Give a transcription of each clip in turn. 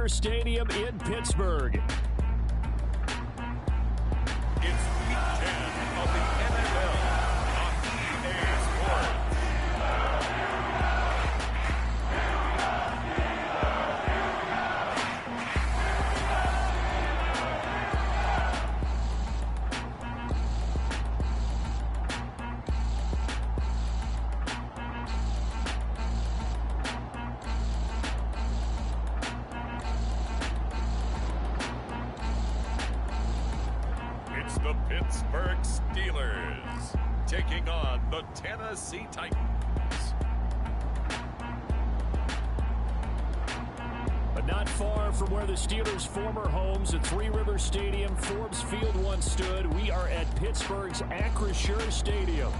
Acrisure Stadium in Pittsburgh. It's Week 10 of the NFL on EA Sports. It's the Pittsburgh Steelers taking on the Tennessee Titans. But not far from where the Steelers' former homes at Three Rivers Stadium, Forbes Field once stood, we are at Pittsburgh's Acrisure Stadium.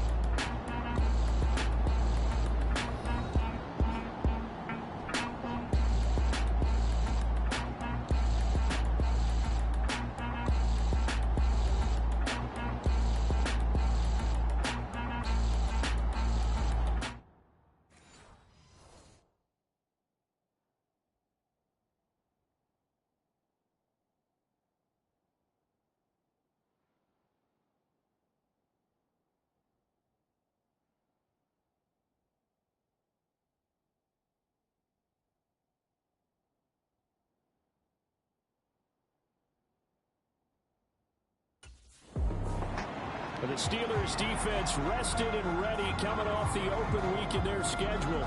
The Steelers defense rested and ready coming off the open week in their schedule.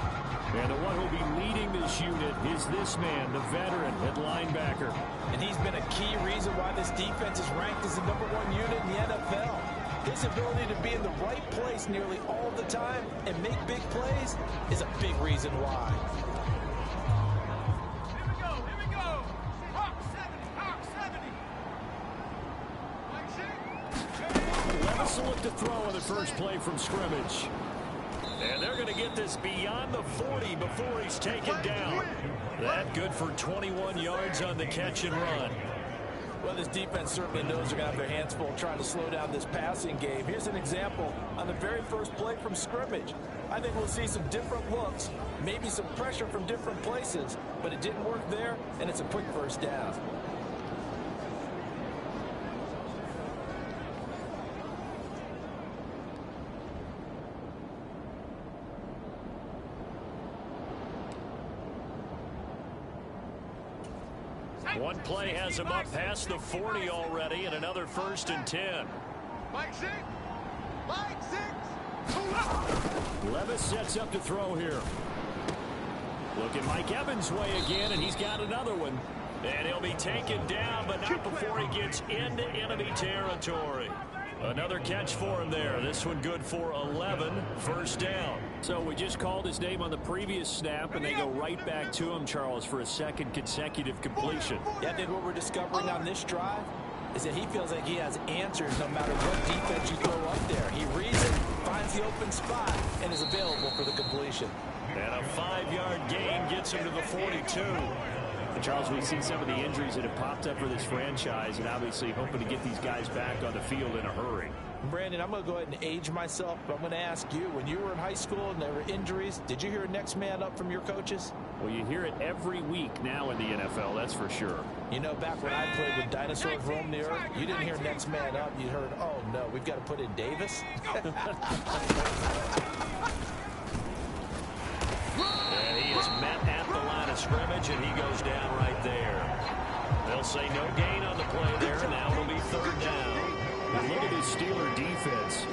And the one who'll be leading this unit is this man, the veteran at linebacker. And he's been a key reason why this defense is ranked as the #1 unit in the NFL. His ability to be in the right place nearly all the time and make big plays is a big reason why. Here we go. Hawk 70. Levis will look to throw on the first play from scrimmage. And they're going to get this beyond the 40 before he's taken down. That good for 21 yards on the catch and run. Well, this defense certainly knows they're going to have their hands full trying to slow down this passing game. Here's an example on the very first play from scrimmage. I think we'll see some different looks, maybe some pressure from different places, but it didn't work there, and it's a quick first down. One play has him up past the 40 already, and another 1st and 10. Mike six. Levis sets up to throw here. Looking Mike Evans' way again, and he's got another one. And he'll be taken down, but not before he gets into enemy territory. Another catch for him there. This one good for 11, 1st down. So we just called his name on the previous snap, and they go right back to him, Charles, for a second consecutive completion. Yeah, I think what we're discovering on this drive is that he feels like he has answers no matter what defense you throw up there. He reads it, finds the open spot, and is available for the completion. And a 5-yard gain gets him to the 42. And Charles, we've seen some of the injuries that have popped up for this franchise, and obviously hoping to get these guys back on the field in a hurry. Brandon, I'm going to go ahead and age myself, but I'm going to ask you, when you were in high school and there were injuries, did you hear next man up from your coaches? Well, you hear it every week now in the NFL, that's for sure. You know, back when I played with dinosaurs roam the earth, you didn't hear next man up. You heard, oh, no, we've got to put in Davis. And he is met at the line of scrimmage, and he goes down right there. They'll say no gain on the play there, and now it'll be 3rd down. And look at this Steeler defense.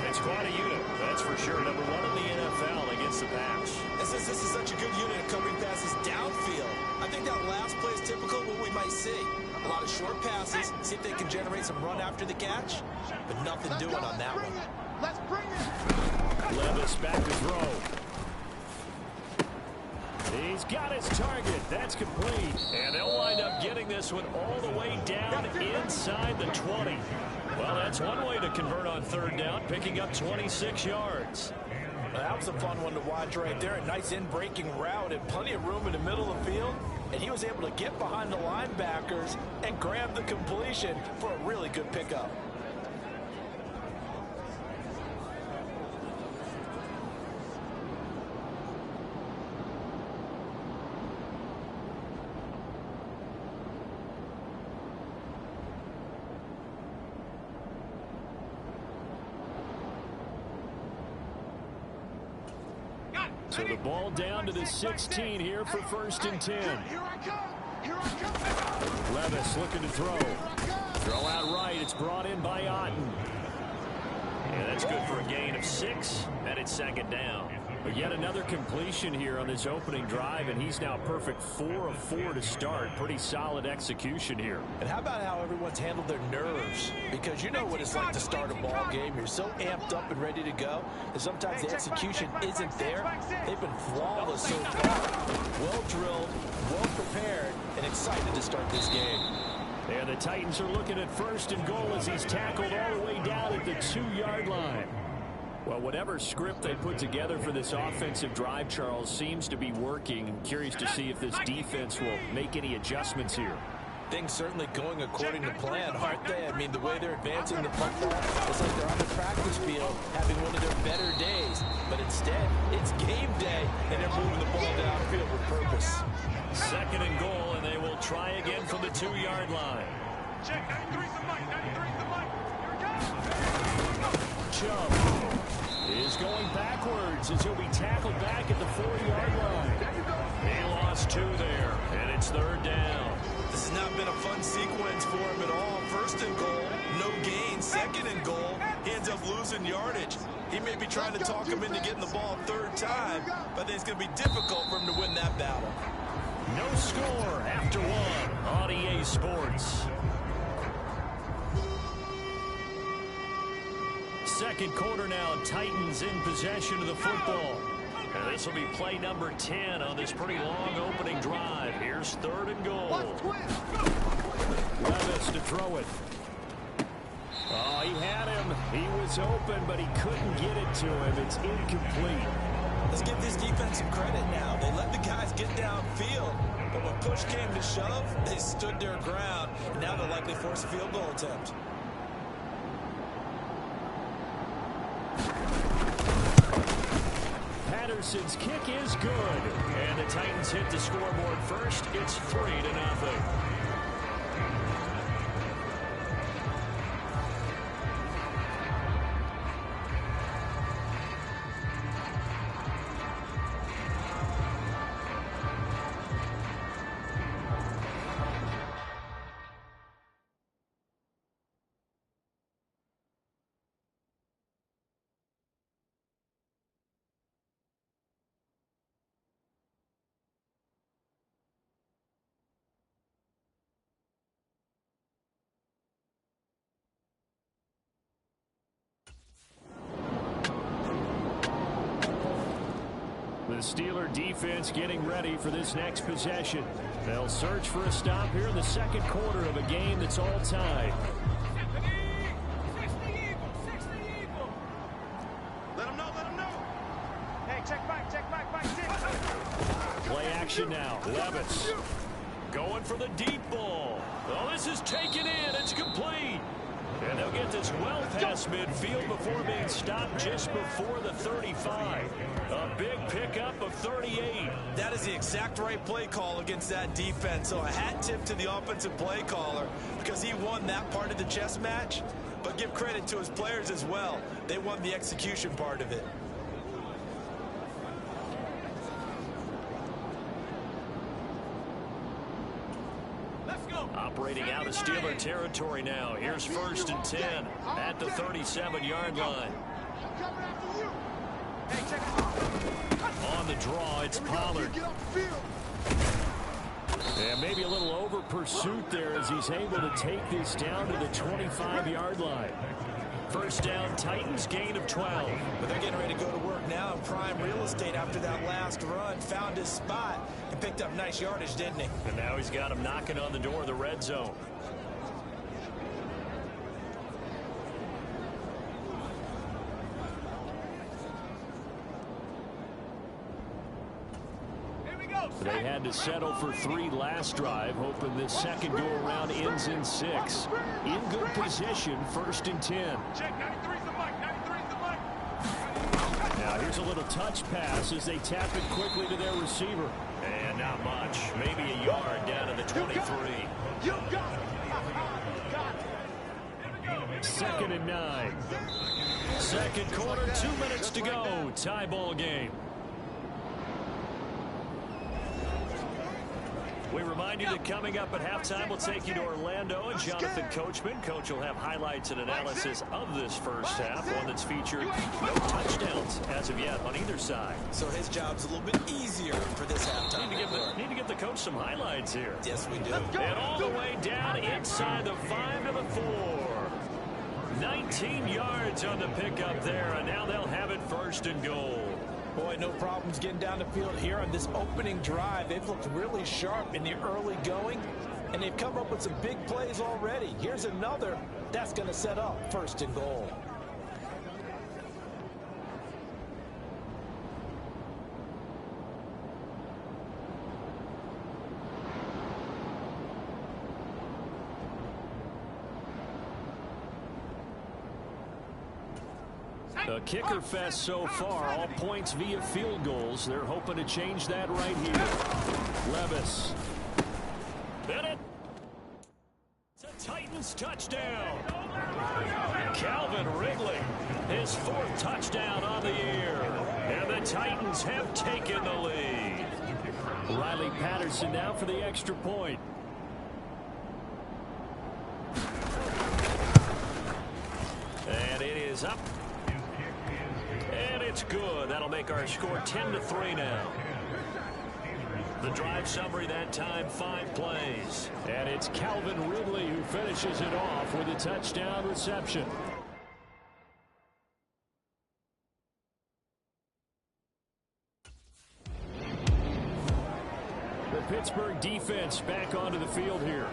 It's quite a unit, that's for sure. #1 in the NFL against the pass. This is such a good unit of covering passes downfield. I think that last play is typical of what we might see. A lot of short passes, see if they can generate some run after the catch, but nothing doing on that one. Let's bring it. Levis back to throw. He's got his target. That's complete. And they'll wind up getting this one all the way down inside the 20. Well, that's one way to convert on 3rd down, picking up 26 yards. That was a fun one to watch right there. A nice in-breaking route and plenty of room in the middle of the field. And he was able to get behind the linebackers and grab the completion for a really good pickup. So the ball down to the 16 here for 1st and 10. Here I come. Here I come. Levis looking to throw. Throw out right. It's brought in by Otten. And that's good for a gain of 6, and it's 2nd down. But yet another completion here on this opening drive, and he's now perfect 4 of 4 to start. Pretty solid execution here. And how about how everyone's handled their nerves? Because you know what it's like to start a ball game. You're so amped up and ready to go, and sometimes the execution isn't there. They've been flawless so far. Well drilled, well prepared, and excited to start this game. And the Titans are looking at 1st and goal as he's tackled all the way down at the 2-yard line. Well, whatever script they put together for this offensive drive, Charles, seems to be working. I'm curious to see if this defense will make any adjustments here. Things certainly going according to plan, aren't they? I mean, the way they're advancing the football, it's like they're on the practice field having one of their better days. But instead, it's game day, and they're moving the ball downfield with purpose. 2nd and goal, and they will try again from the 2-yard line. Check, 93's the mic, 93's the mic. Here it goes. Chubb is going backwards as he'll be tackled back at the 4-yard line. He lost 2 there, and it's 3rd down. This has not been a fun sequence for him at all. 1st and goal, no gain. 2nd and goal, he ends up losing yardage. He may be trying to talk him into getting the ball 3rd time, but I think it's going to be difficult for him to win that battle. No score after 1 on EA Sports. 2nd quarter now, Titans in possession of the football. And this will be play number 10 on this pretty long opening drive. Here's 3rd and goal. Levis to throw it. Oh, he had him. He was open, but he couldn't get it to him. It's incomplete. Let's give this defense some credit now. They let the guys get downfield, but when push came to shove, they stood their ground. And now they'll likely force a field goal attempt. Patterson's kick is good. And the Titans hit the scoreboard first. It's 3-0. The Steeler defense getting ready for this next possession. They'll search for a stop here in the 2nd quarter of a game that's all tied. Let him know, let him know. Hey, check back, 6. Play action now. Levis going for the deep ball. Oh, this is taken in. It's complete. And they'll get this well past midfield before being stopped just before the 35. A big pickup of 38. That is the exact right play call against that defense. So a hat tip to the offensive play caller because he won that part of the chess match. But give credit to his players as well. They won the execution part of it. Operating out of Steeler territory now. Here's 1st and 10 at the 37-yard line. On the draw, it's Pollard. And maybe a little over pursuit there as he's able to take this down to the 25-yard line. 1st down, Titans, gain of 12. But they're getting ready to go to work now in prime real estate after that last run. Found his spot and picked up nice yardage, didn't he? And now he's got him knocking on the door of the red zone. They had to settle for 3 last drive, hoping this 2nd go-around ends in 6. In good position, 1st and 10. Check, 93's the mic, 93's the mic. Now here's a little touch pass as they tap it quickly to their receiver. And not much, maybe a yard down to the 23. You got it. Got it. 2nd and 9. 2nd quarter, 2 minutes to go. Tie ball game. We remind you that coming up at halftime, we'll take you to Orlando and Jonathan Coachman. Coach will have highlights and analysis of this first half, one that's featured no touchdowns as of yet on either side. So his job's a little bit easier for this halftime. Need to give the coach some highlights here. Yes, we do. And all the way down inside the 5 to the 4. 19 yards on the pickup there, and now they'll have it first and goal. Boy, no problems getting down the field here on this opening drive. They've looked really sharp in the early going, and they've come up with some big plays already. Here's another that's going to set up first and goal. A kicker fest so far, all points via field goals. They're hoping to change that right here. Levis. Hit it. It's a Titans touchdown. Calvin Ridley, his 4th touchdown on the year. And the Titans have taken the lead. Riley Patterson now for the extra point. And it is up. And it's good. That'll make our score 10-3 now. The drive summary that time, 5 plays. And it's Calvin Ridley who finishes it off with a touchdown reception. The Pittsburgh defense back onto the field here.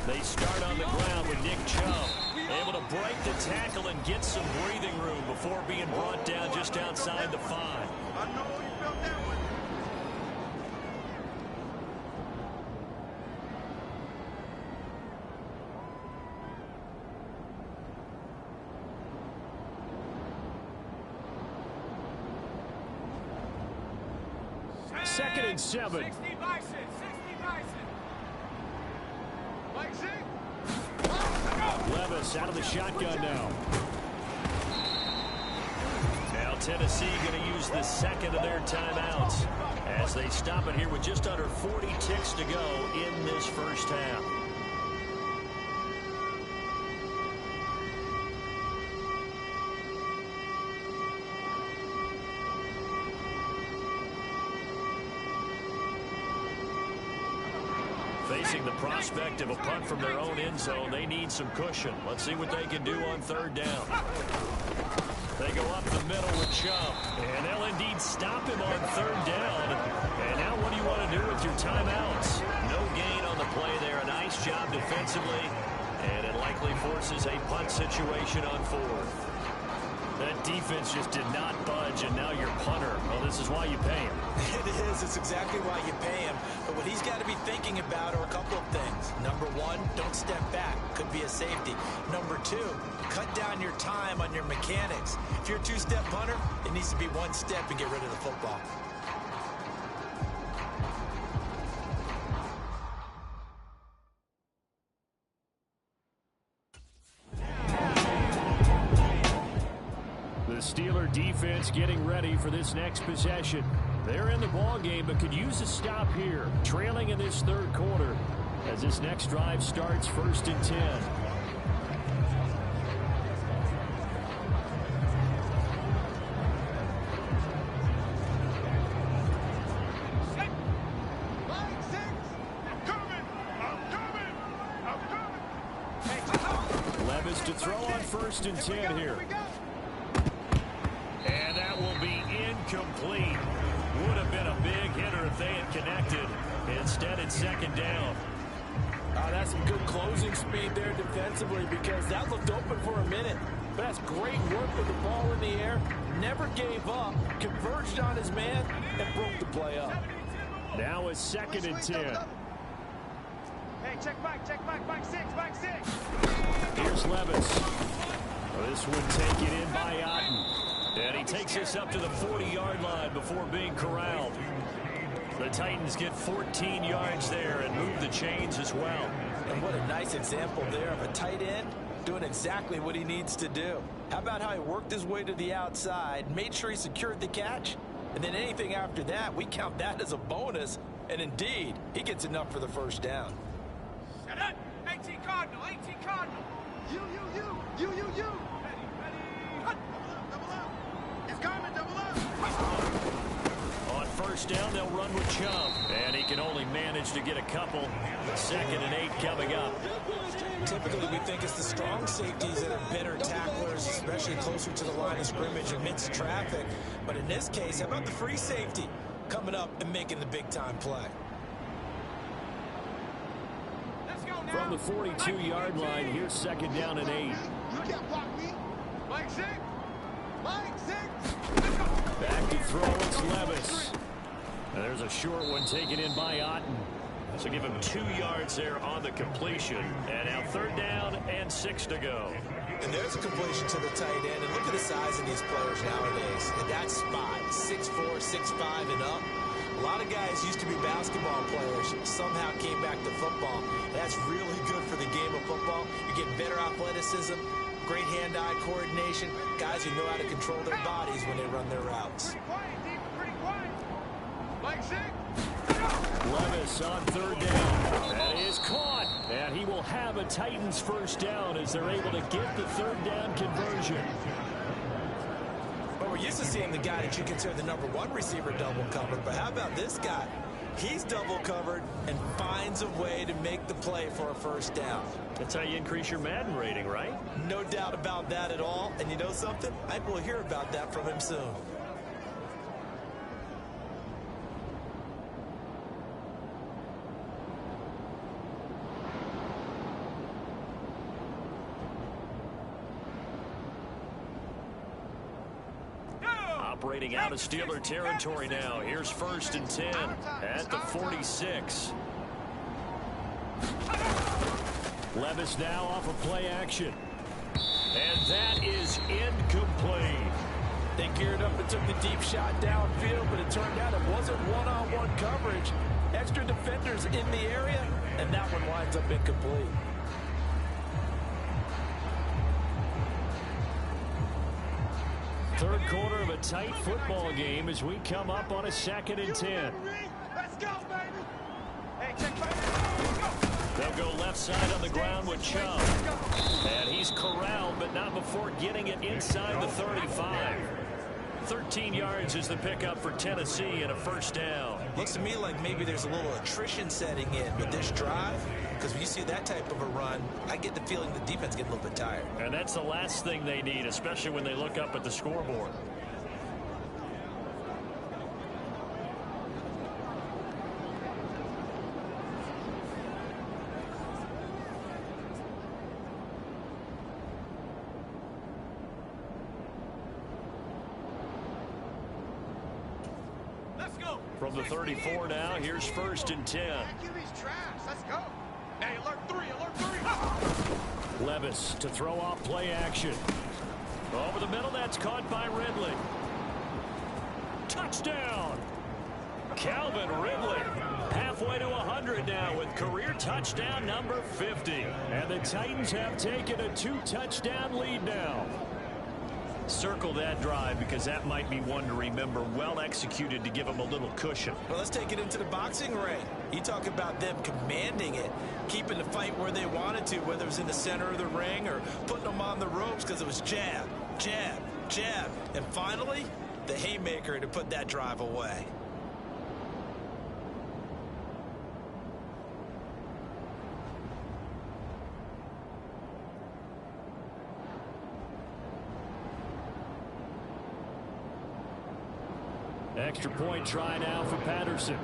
They start on the ground with Nick Chubb, able to break the tackle and get some breathing room before being brought down just outside the 5. I know you felt that one. Second and 7. 60 Bison. Levis out of the shotgun now. Now Tennessee going to use the second of their timeouts as they stop it here with just under 40 ticks to go in this first half. Facing the prospect of a punt from their own end zone, they need some cushion. Let's see what they can do on 3rd down. They go up the middle with Chubb, and they'll indeed stop him on 3rd down. And now what do you want to do with your timeouts? No gain on the play there. A nice job defensively, and it likely forces a punt situation on 4th. That defense just did not budge, and now your punter. Well, this is why you pay him. It is. It's exactly why you pay him. But what he's got to be thinking about are a couple of things. Number 1, don't step back. Could be a safety. Number 2, cut down your time on your mechanics. If you're a 2-step punter, it needs to be 1 step and get rid of the football. The Steeler defense getting ready for this next possession. They're in the ball game, but could use a stop here, trailing in this 3rd quarter as this next drive starts 1st and 10. Levis to throw on 1st and 10 here. And that will be incomplete. Would have been a big hitter if they had connected. Instead, it's 2nd down. That's some good closing speed there defensively, because that looked open for a minute. But that's great work with the ball in the air. Never gave up. Converged on his man and broke the play up. Now it's 2nd and 10. Hey, check back, back six. Here's Levis. This one taken in by Otten. And he takes this up to the 40-yard line before being corralled. The Titans get 14 yards there and move the chains as well. And what a nice example there of a tight end doing exactly what he needs to do. How about how he worked his way to the outside, made sure he secured the catch, and then anything after that, we count that as a bonus. And indeed, he gets enough for the first down. Set up. 18 Cardinal. You. Ready. Cut. Double up. It's coming, double up. On first down, they'll run with Chubb. And he can only manage to get a couple. 2nd and 8 coming up. Typically, we think it's the strong safeties that are better tacklers, especially closer to the line of scrimmage amidst traffic. But in this case, how about the free safety coming up and making the big-time play? From the 42-yard line, here's 2nd down and 8. You can't block me. Mike six. Back to throw, it's Levis. And there's a short one taken in by Otten. So give him 2 yards there on the completion. And now 3rd down and 6 to go. And there's a completion to the tight end. And look at the size of these players nowadays. At that spot, 6'4", 6'5", and up. A lot of guys used to be basketball players, somehow came back to football. That's really good for the game of football. You get better athleticism, great hand-eye coordination, guys who know how to control their bodies when they run their routes. Pretty quiet, Deep. Pretty quiet. Mike six. Levis on 3rd down. That is caught. And he will have a Titans first down as they're able to get the 3rd down conversion. But we're used to seeing the guy that you consider the #1 receiver double covered. But how about this guy? He's double covered and finds a way to make the play for a first down. That's how you increase your Madden rating, right? No doubt about that at all. And you know something? I will hear about that from him soon. Operating out of Steeler territory now. Here's 1st and 10 at the 46. Levis now off of play action. And that is incomplete. They geared up and took the deep shot downfield, but it turned out it wasn't one-on-one coverage. Extra defenders in the area, and that one winds up incomplete. Third quarter of a tight football game as we come up on a 2nd and 10. Let's go, baby. Hey, check back. They'll go left side on the ground with Chubb. And he's corralled, but not before getting it inside the 35. 13 yards is the pickup for Tennessee and a first down. Looks to me like maybe there's a little attrition setting in with this drive, because when you see that type of a run, I get the feeling the defense gets a little bit tired. And that's the last thing they need, especially when they look up at the scoreboard. From the 34 now, here's 1st and 10. QB's trash. Let's go. Hey, alert 3. Levis to throw off play action. Over the middle, that's caught by Ridley. Touchdown! Calvin Ridley. Halfway to 100 now with career touchdown number 50. And the Titans have taken a 2-touchdown lead now. Circle that drive because that might be one to remember. Well executed to give them a little cushion. Well, let's take it into the boxing ring. You talk about them commanding it, keeping the fight where they wanted to, whether it was in the center of the ring or putting them on the ropes because it was jab, jab, jab. And finally, the haymaker to put that drive away. Extra point try now for Patterson.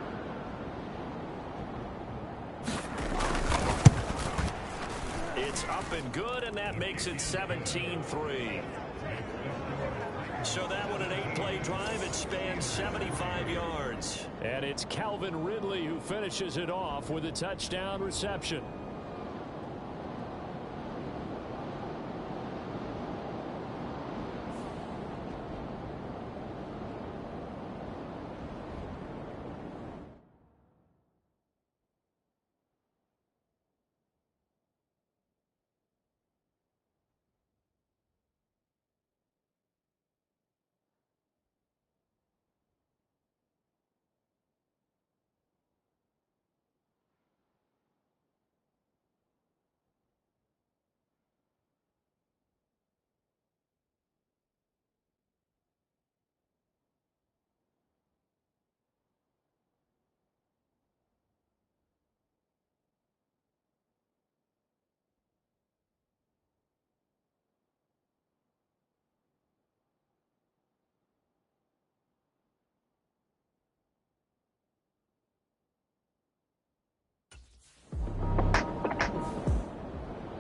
It's up and good, and that makes it 17-3. So that one an 8-play drive. It spans 75 yards. And it's Calvin Ridley who finishes it off with a touchdown reception.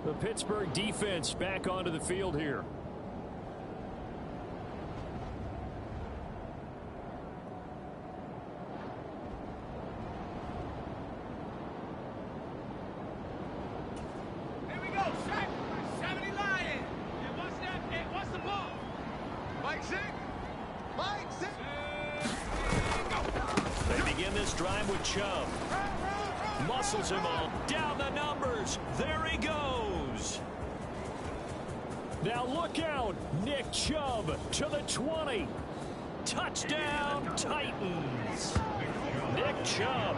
The Pittsburgh defense back onto the field here. Here we go, Shaq. 70 Lion. And what's that? Hey, what's the ball? Mike Zick. Mike Zick. They begin this drive with Chubb. Muscles him all down the numbers. There he goes. Now look out. Nick Chubb to the 20. Touchdown, Titans. Nick Chubb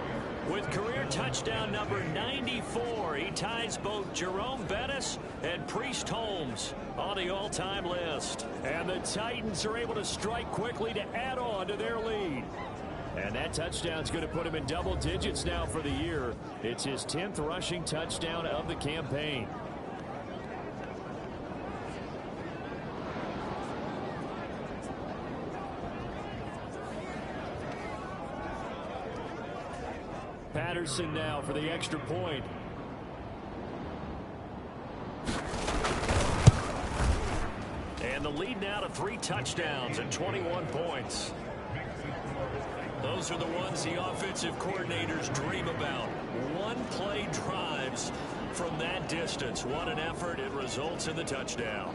with career touchdown number 94. He ties both Jerome Bettis and Priest Holmes on the all-time list. And the Titans are able to strike quickly to add on to their lead. And that touchdown's going to put him in double digits now for the year. It's his 10th rushing touchdown of the campaign. Patterson now for the extra point. And the lead now to 3 touchdowns and 21 points. Those are the ones the offensive coordinators dream about. One-play drives from that distance. What an effort. It results in the touchdown.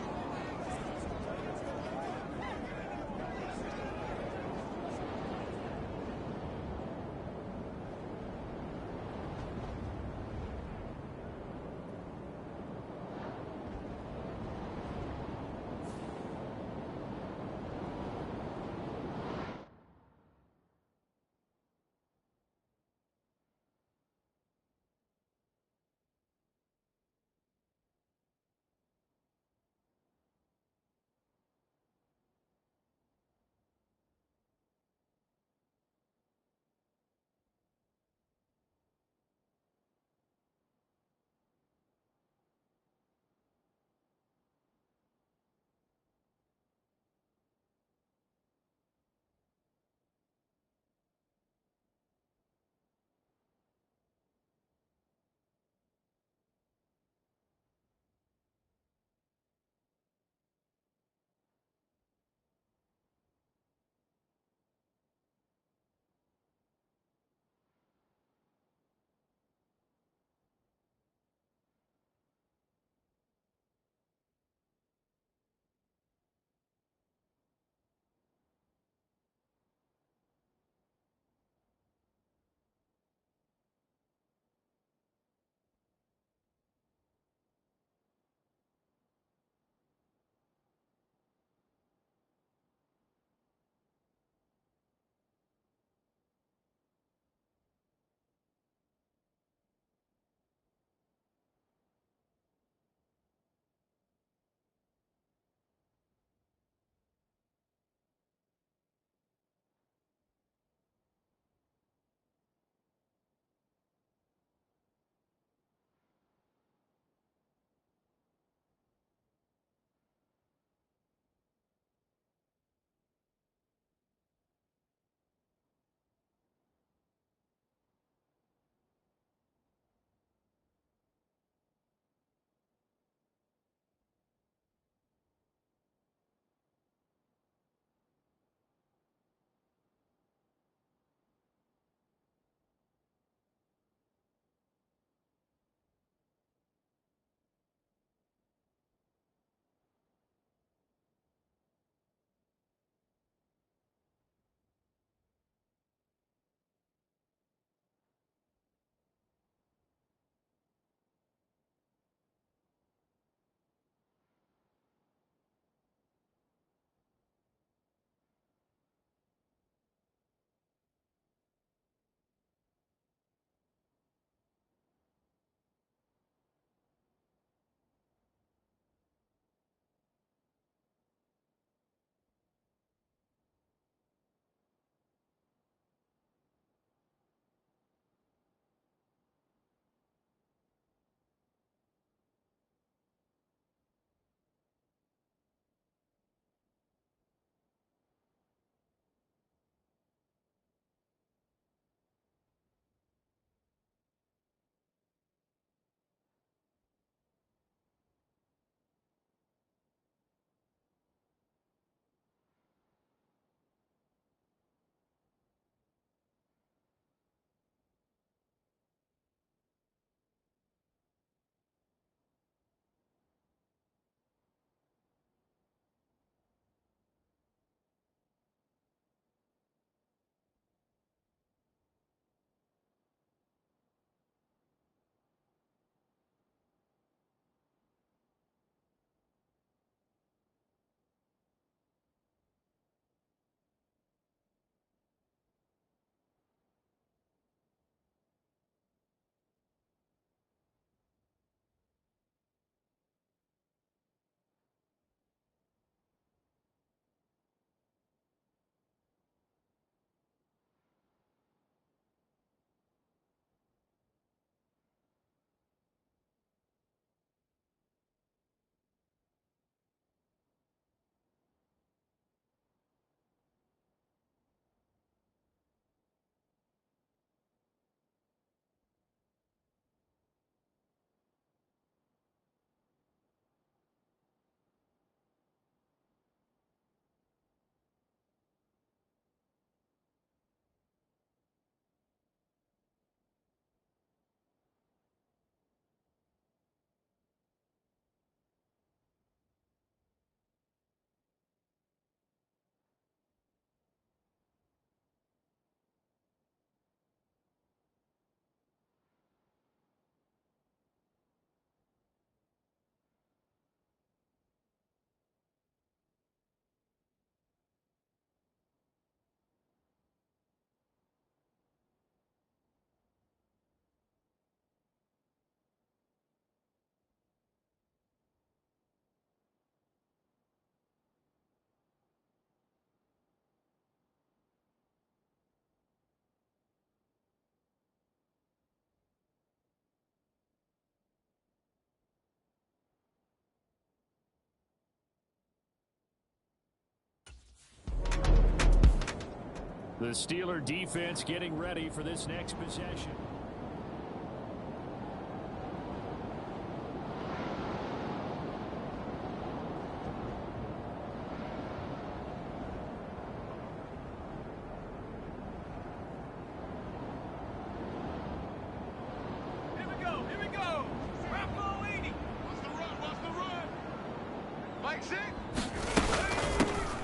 The Steeler defense getting ready for this next possession.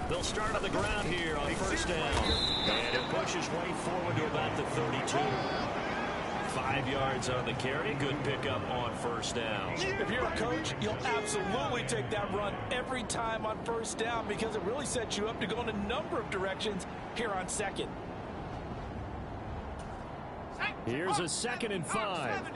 They'll start on the ground here on first down. And he'll push his way forward to about the 32. 5 yards on the carry. Good pickup on first down. If you're a coach, you'll absolutely take that run every time on first down because it really sets you up to go in a number of directions here on second. Here's a 2nd and 5.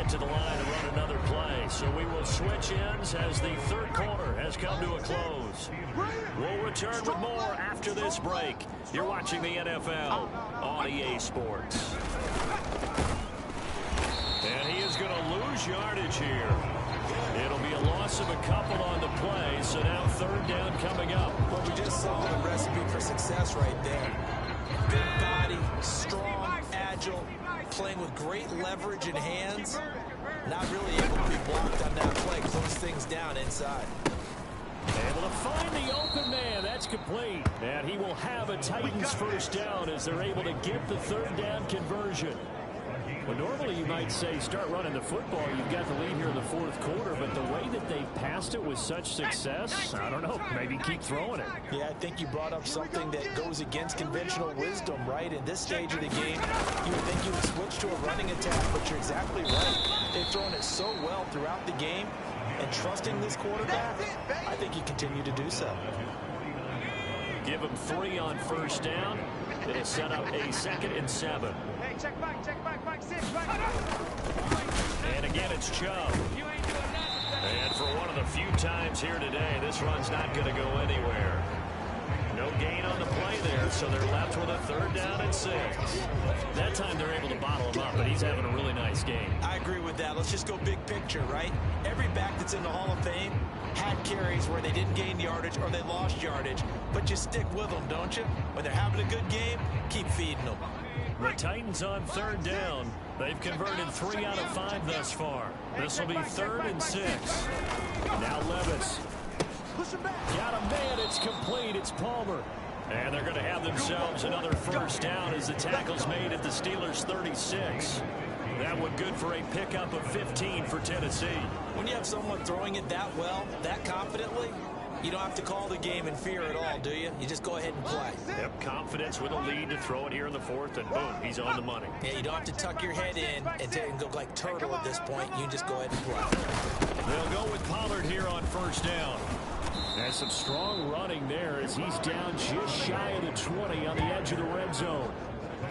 To the line to run another play. So we will switch ends as the third quarter has come to a close. We'll return with more after this break. You're watching the NFL on EA Sports. And he is going to lose yardage here. It'll be a loss of a couple on the play, so now third down coming up. Well, we just saw the recipe for success right there. Big body, strong, agile, playing with great leverage in hands. Not really able to be blocked on that play. Close things down inside. Able to find the open man. That's complete. And he will have a Titans first down as they're able to get the third down conversion. Well, normally you might say start running the football. You've got the lead here in the fourth quarter, but the way that they've passed it with such success, I don't know, maybe keep throwing it. Yeah, I think you brought up something that goes against conventional wisdom, right? In this stage of the game, you would think you would switch to a running attack, but you're exactly right. They've thrown it so well throughout the game, and trusting this quarterback, I think you continue to do so. Give him 3 on first down. It'll set up a 2nd and 7. Hey, check back, 6, back. And again, it's Chubb. And for one of the few times here today, this run's not going to go anywhere. No gain on the play there, so they're left with a third down and 6. That time they're able to bottle him up, but he's having a really nice game. I agree with that. Let's just go big picture, right? Every back that's in the Hall of Fame had carries where they didn't gain yardage or they lost yardage, but you stick with them, don't you? When they're having a good game, keep feeding them. The Titans on third down. They've converted 3 out of 5 thus far. This will be 3rd and 6. Now Levis. Got a man. It's complete. It's Palmer. And they're going to have themselves another first down as the tackle's made at the Steelers' 36. That one good for a pickup of 15 for Tennessee. When you have someone throwing it that well, that confidently, you don't have to call the game in fear at all, do you? You just go ahead and play. Yep, confidence with a lead to throw it here in the 4th, and boom, he's on the money. Yeah, you don't have to tuck your head in and go like turtle at this point. You just go ahead and play. They'll go with Pollard here on first down. Has some strong running there as he's down just shy of the 20 on the edge of the red zone.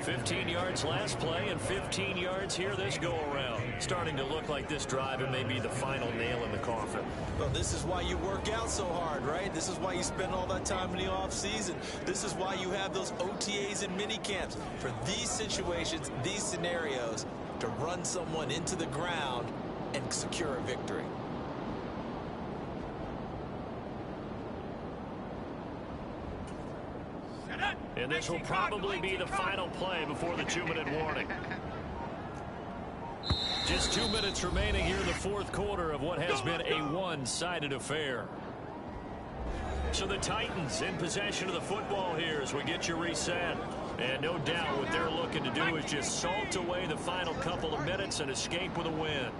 15 yards last play and 15 yards here this go-around. Starting to look like this drive and maybe the final nail in the coffin. Well, this is why you work out so hard, right? This is why you spend all that time in the off-season. This is why you have those OTAs and mini-camps. For these situations, these scenarios, to run someone into the ground and secure a victory. And this will probably be the final play before the 2-minute warning. Just 2 minutes remaining here in the fourth quarter of what has been a one-sided affair. So the Titans in possession of the football here as we get you reset. And no doubt what they're looking to do is just salt away the final couple of minutes and escape with a win.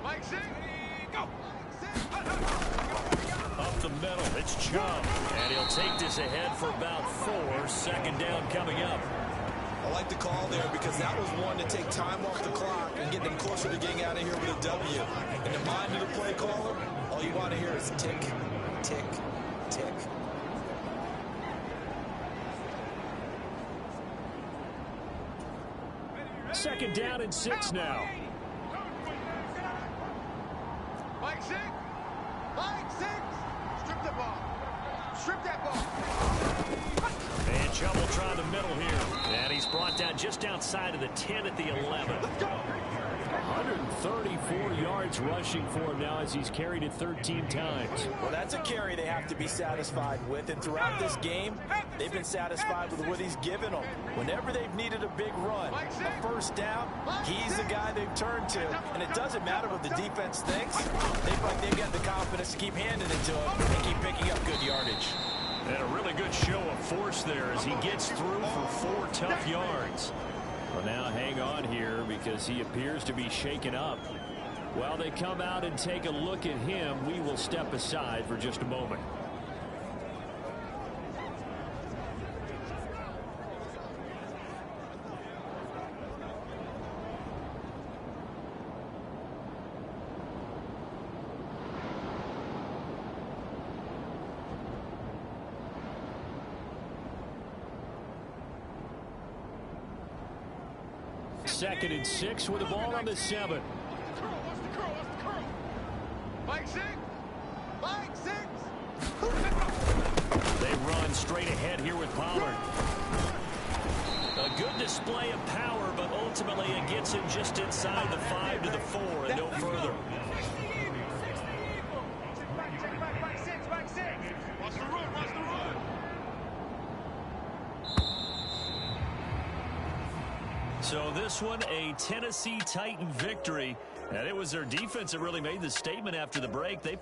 Up the middle, it's Chubb. And he'll take this ahead for about 4. 2nd down coming up. I like the call there because that was one to take time off the clock and get them closer to getting out of here with a W. In the mind of the play caller, all you want to hear is tick, tick, tick. Second down and 6 now. Mike 6. Strip the ball. Strip that ball. And Chubb will try the middle here. And he's brought down just outside of the 10 at the 11. 134 yards yards rushing for him now as he's carried it 13 times. Well, that's a carry they have to be satisfied with. And throughout this game, they've been satisfied with what he's given them. Whenever they've needed a big run, a first down, he's the guy they've turned to. And it doesn't matter what the defense thinks. They feel like they've got the confidence to keep handing it to him and keep picking up good yardage. And a really good show of force there as he gets through for 4 tough yards. Well, now hang on here because he appears to be shaken up. While they come out and take a look at him, we will step aside for just a moment. Second and 6 with the ball on the 7. What's the curl? Mike 6. Mike 6. They run straight ahead here with Pollard. A good display of power, but ultimately it gets him just inside the 5 to the 4 and no further. Mike 6. Watch the run. So this one, a Tennessee Titan victory. And it was their defense that really made the statement after the break. They